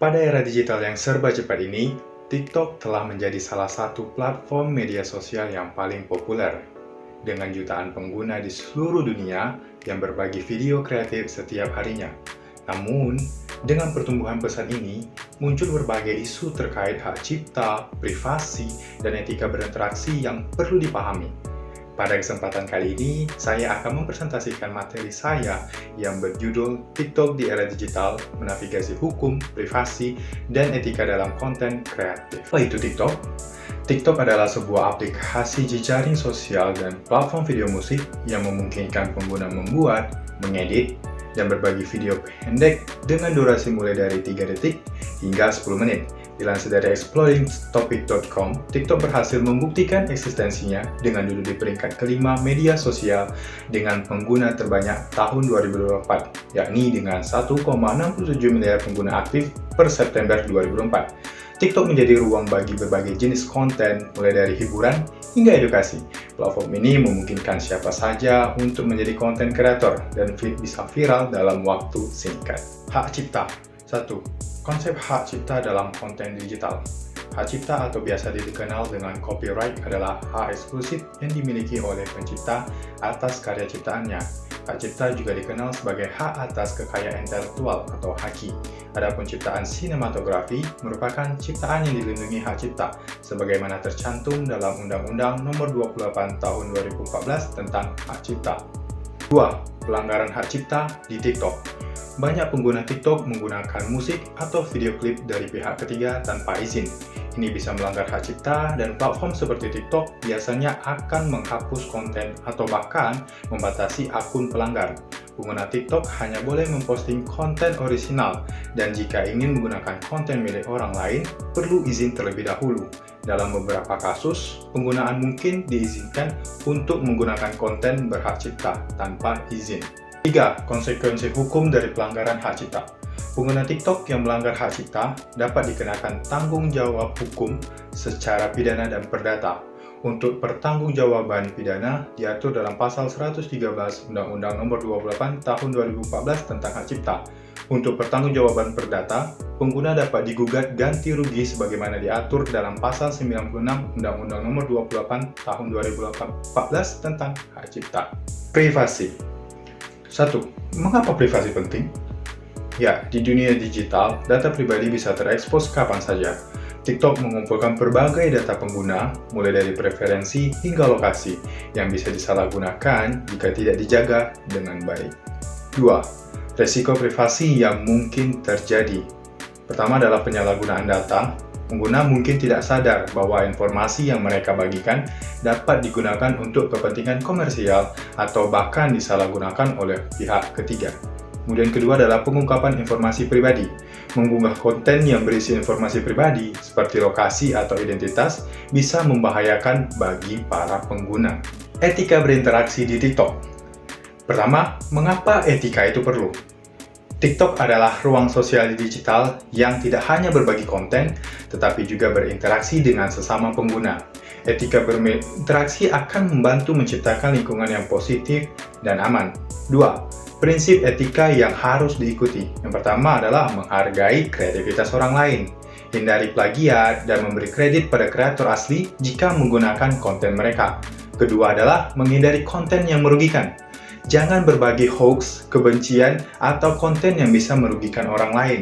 Pada era digital yang serba cepat ini, TikTok telah menjadi salah satu platform media sosial yang paling populer, dengan jutaan pengguna di seluruh dunia yang berbagi video kreatif setiap harinya. Namun, dengan pertumbuhan pesat ini, muncul berbagai isu terkait hak cipta, privasi, dan etika berinteraksi yang perlu dipahami. Pada kesempatan kali ini, saya akan mempresentasikan materi saya yang berjudul TikTok di Era Digital, Menavigasi Hukum, Privasi, dan Etika dalam Konten Kreatif. Apa itu TikTok? TikTok adalah sebuah aplikasi jejaring sosial dan platform video musik yang memungkinkan pengguna membuat, mengedit, dan berbagi video pendek dengan durasi mulai dari 3 detik hingga 10 menit. Dilansir dari exploringtopic.com, TikTok berhasil membuktikan eksistensinya dengan duduk di peringkat kelima media sosial dengan pengguna terbanyak tahun 2024, yakni dengan 1,67 miliar pengguna aktif per September 2024. TikTok menjadi ruang bagi berbagai jenis konten, mulai dari hiburan hingga edukasi. Platform ini memungkinkan siapa saja untuk menjadi konten kreator dan bisa viral dalam waktu singkat. Hak cipta. 1. Konsep hak cipta dalam konten digital. Hak cipta atau biasa dikenal dengan copyright adalah hak eksklusif yang dimiliki oleh pencipta atas karya ciptaannya. Hak cipta juga dikenal sebagai hak atas kekayaan intelektual atau haki. Adapun ciptaan sinematografi merupakan ciptaan yang dilindungi hak cipta, sebagaimana tercantum dalam Undang-Undang Nomor 28 Tahun 2014 tentang Hak Cipta. 2. Pelanggaran hak cipta di TikTok. Banyak pengguna TikTok menggunakan musik atau video klip dari pihak ketiga tanpa izin. Ini bisa melanggar hak cipta dan platform seperti TikTok biasanya akan menghapus konten atau bahkan membatasi akun pelanggar. Pengguna TikTok hanya boleh memposting konten orisinal dan jika ingin menggunakan konten milik orang lain, perlu izin terlebih dahulu. Dalam beberapa kasus, penggunaan mungkin diizinkan untuk menggunakan konten berhak cipta tanpa izin. 3. Konsekuensi hukum dari pelanggaran hak cipta. Pengguna TikTok yang melanggar hak cipta dapat dikenakan tanggung jawab hukum secara pidana dan perdata. Untuk pertanggungjawaban pidana diatur dalam pasal 113 Undang-Undang Nomor 28 Tahun 2014 tentang Hak Cipta. Untuk pertanggungjawaban perdata, pengguna dapat digugat ganti rugi sebagaimana diatur dalam pasal 96 Undang-Undang Nomor 28 Tahun 2014 tentang Hak Cipta. Privasi. 1. Mengapa privasi penting? Ya, di dunia digital, data pribadi bisa terekspos kapan saja. TikTok mengumpulkan berbagai data pengguna, mulai dari preferensi hingga lokasi, yang bisa disalahgunakan jika tidak dijaga dengan baik. 2. Resiko privasi yang mungkin terjadi. Pertama adalah penyalahgunaan data. Pengguna mungkin tidak sadar bahwa informasi yang mereka bagikan dapat digunakan untuk kepentingan komersial atau bahkan disalahgunakan oleh pihak ketiga. Kemudian kedua adalah pengungkapan informasi pribadi. Mengunggah konten yang berisi informasi pribadi seperti lokasi atau identitas bisa membahayakan bagi para pengguna. Etika berinteraksi di TikTok. Pertama, mengapa etika itu perlu? TikTok adalah ruang sosial digital yang tidak hanya berbagi konten, tetapi juga berinteraksi dengan sesama pengguna. Etika berinteraksi akan membantu menciptakan lingkungan yang positif dan aman. 2. Prinsip etika yang harus diikuti. Yang pertama adalah menghargai kreativitas orang lain. Hindari plagiat dan memberi kredit pada kreator asli jika menggunakan konten mereka. Kedua adalah menghindari konten yang merugikan. Jangan berbagi hoax, kebencian, atau konten yang bisa merugikan orang lain.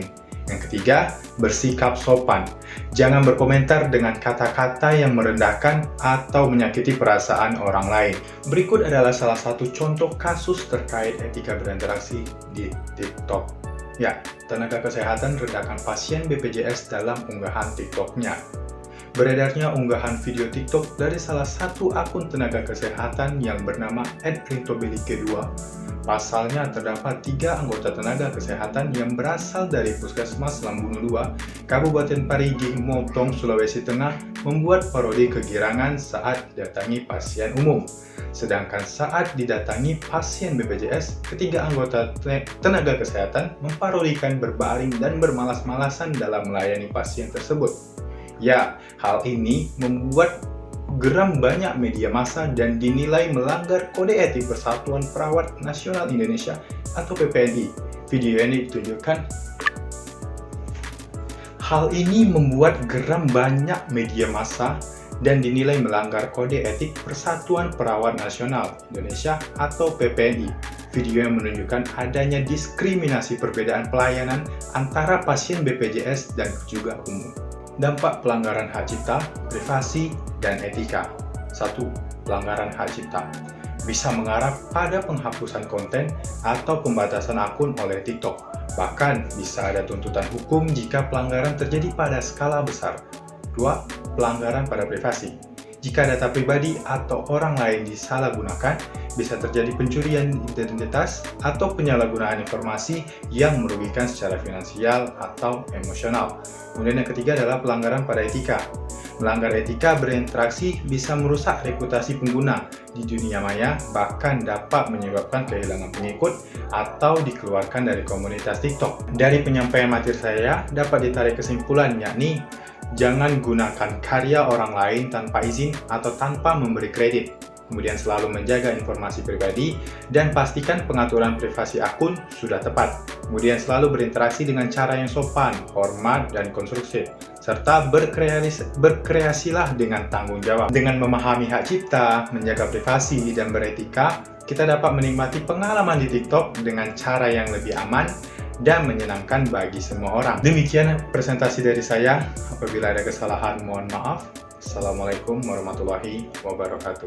Yang ketiga, bersikap sopan. Jangan berkomentar dengan kata-kata yang merendahkan atau menyakiti perasaan orang lain. Berikut adalah salah satu contoh kasus terkait etika berinteraksi di TikTok. Ya, tenaga kesehatan rendahkan pasien BPJS dalam unggahan TikTok-nya. Beredarnya unggahan video TikTok dari salah satu akun tenaga kesehatan yang bernama @rintobeli2. Pasalnya terdapat 3 anggota tenaga kesehatan yang berasal dari Puskesmas Lambunu 2, Kabupaten Parigi Motong, Sulawesi Tengah, membuat parodi kegirangan saat didatangi pasien umum. Sedangkan saat didatangi pasien BPJS, ketiga anggota tenaga kesehatan memparodikan berbaring dan bermalas-malasan dalam melayani pasien tersebut. Ya, hal ini membuat geram banyak media massa dan dinilai melanggar Kode Etik Persatuan Perawat Nasional Indonesia atau PPNI. Video ini ditunjukkan Hal ini membuat geram banyak media massa dan dinilai melanggar kode etik Persatuan Perawat Nasional Indonesia atau PPNI. Video yang menunjukkan adanya diskriminasi perbedaan pelayanan antara pasien BPJS dan juga umum. Dampak pelanggaran hak cipta, privasi, dan etika. 1. Pelanggaran hak cipta bisa mengarah pada penghapusan konten atau pembatasan akun oleh TikTok. Bahkan bisa ada tuntutan hukum jika pelanggaran terjadi pada skala besar. 2. Pelanggaran pada privasi. Jika data pribadi atau orang lain disalahgunakan, bisa terjadi pencurian identitas atau penyalahgunaan informasi yang merugikan secara finansial atau emosional. Kemudian yang ketiga adalah pelanggaran pada etika. Melanggar etika berinteraksi bisa merusak reputasi pengguna di dunia maya, bahkan dapat menyebabkan kehilangan pengikut atau dikeluarkan dari komunitas TikTok. Dari penyampaian materi saya, dapat ditarik kesimpulan yakni jangan gunakan karya orang lain tanpa izin atau tanpa memberi kredit. Kemudian selalu menjaga informasi pribadi dan pastikan pengaturan privasi akun sudah tepat. Kemudian selalu berinteraksi dengan cara yang sopan, hormat, dan konstruktif. Serta berkreasilah dengan tanggung jawab. Dengan memahami hak cipta, menjaga privasi, dan beretika, kita dapat menikmati pengalaman di TikTok dengan cara yang lebih aman dan menyenangkan bagi semua orang. Demikian presentasi dari saya. Apabila ada kesalahan, mohon maaf. Assalamualaikum warahmatullahi wabarakatuh.